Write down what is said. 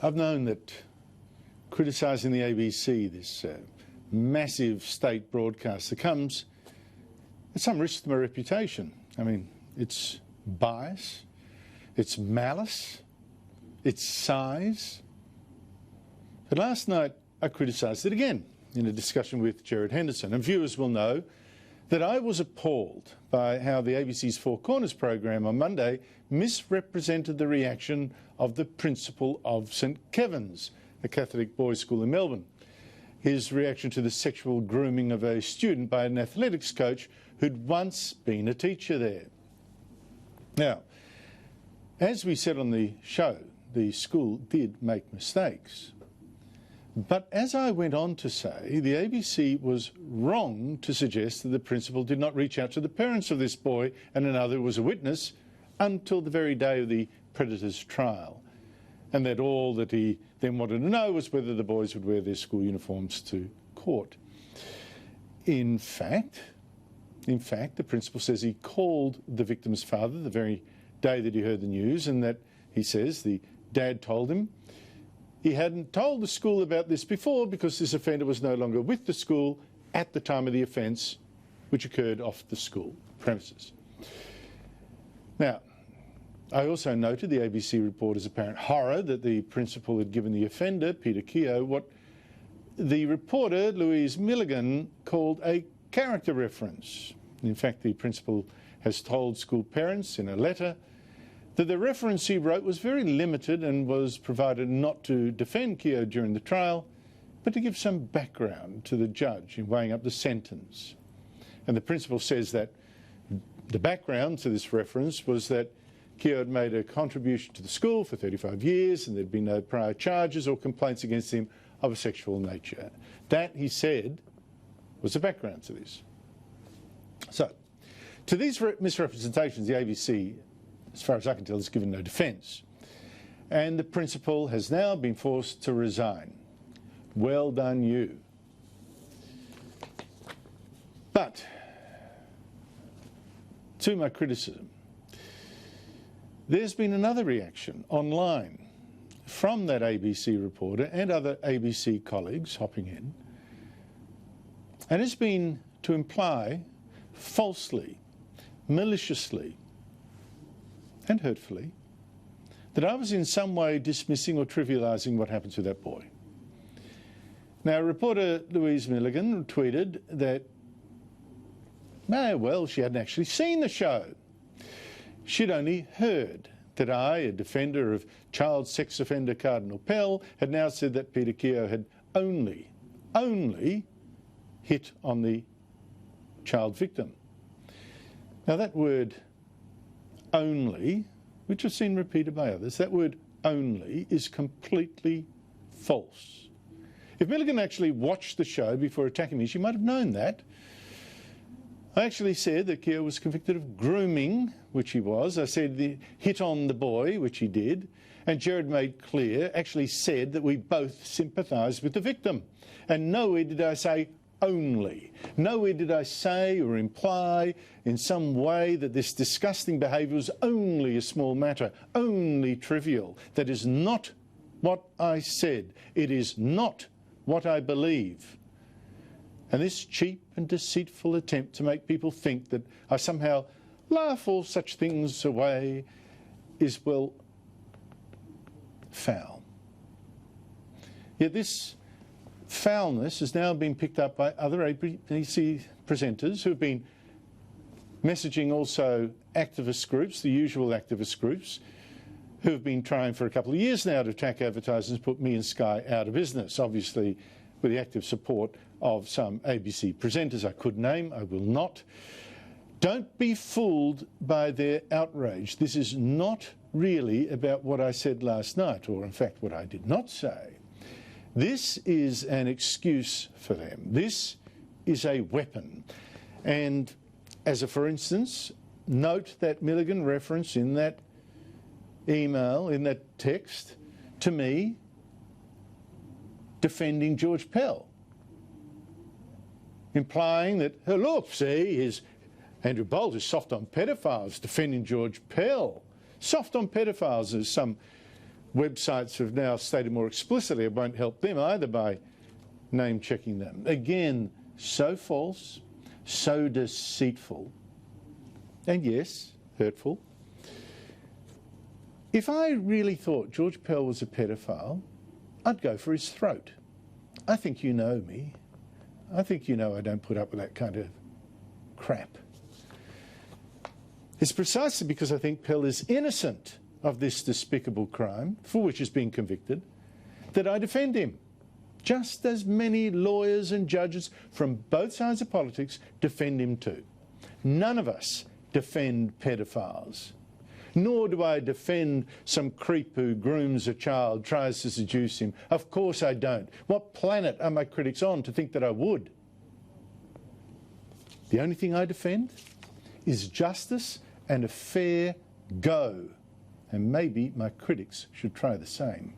I've known that criticising the ABC, this massive state broadcaster, comes at some risk to my reputation. I mean, it's bias, it's malice, it's size. But last night I criticised it again in a discussion with Gerard Henderson, and viewers will know that I was appalled by how the ABC's Four Corners program on Monday misrepresented the reaction of the principal of St Kevin's, a Catholic boys' school in Melbourne. His reaction to the sexual grooming of a student by an athletics coach who'd once been a teacher there. Now, as we said on the show, the school did make mistakes. But as I went on to say, the ABC was wrong to suggest that the principal did not reach out to the parents of this boy and another who was a witness until the very day of the predator's trial, and that all that he then wanted to know was whether the boys would wear their school uniforms to court. In fact, the principal says he called the victim's father the very day that he heard the news, and that, he says, the dad told him he hadn't told the school about this before because this offender was no longer with the school at the time of the offence, which occurred off the school premises. Now, I also noted the ABC reporter's apparent horror that the principal had given the offender, Peter Keogh, what the reporter, Louise Milligan, called a character reference. In fact, the principal has told school parents in a letter that the reference he wrote was very limited and was provided not to defend Keogh during the trial, but to give some background to the judge in weighing up the sentence. And the principal says that the background to this reference was that Keogh had made a contribution to the school for 35 years and there'd been no prior charges or complaints against him of a sexual nature. That, he said, was the background to this. So, to these misrepresentations, the ABC, as far as I can tell, has given no defence. And the principal has now been forced to resign. Well done, you. But, to my criticism, there's been another reaction online from that ABC reporter and other ABC colleagues hopping in, and it's been to imply falsely, maliciously, and hurtfully that I was in some way dismissing or trivialising what happened to that boy. Now, reporter Louise Milligan tweeted that, well, she hadn't actually seen the show. She'd only heard that I, a defender of child sex offender Cardinal Pell, had now said that Peter Keogh had only hit on the child victim. Now, that word only, which I've seen repeated by others, that word only is completely false. If Milligan actually watched the show before attacking me, she might have known that. I actually said that Keogh was convicted of grooming, which he was. I said the hit on the boy, which he did. And Gerard made clear, actually said that we both sympathised with the victim. And nowhere did I say only. Nowhere did I say or imply in some way that this disgusting behaviour was only a small matter, only trivial. That is not what I said. It is not what I believe. And this cheap and deceitful attempt to make people think that I somehow laugh all such things away is, well, foul. Yet this foulness has now been picked up by other ABC presenters who have been messaging also activist groups, the usual activist groups, who have been trying for a couple of years now to attack advertisers and put me and Sky out of business, obviously with the active support of some ABC presenters I could name, I will not. Don't be fooled by their outrage. This is not really about what I said last night, or in fact what I did not say. This is an excuse for them. This is a weapon. And as a for instance, note that Milligan reference in that email, in that text, to me, defending George Pell, implying that, oh, look, see, Andrew Bolt is soft on pedophiles, defending George Pell. Soft on pedophiles, as some websites have now stated more explicitly it won't help them either by name-checking them. Again, so false, so deceitful, and yes, hurtful. If I really thought George Pell was a pedophile, I'd go for his throat. I think you know me. I think you know I don't put up with that kind of crap. It's precisely because I think Pell is innocent of this despicable crime, for which he's been convicted, that I defend him. Just as many lawyers and judges from both sides of politics defend him too. None of us defend pedophiles. Nor do I defend some creep who grooms a child, tries to seduce him. Of course I don't. What planet are my critics on to think that I would? The only thing I defend is justice and a fair go. And maybe my critics should try the same.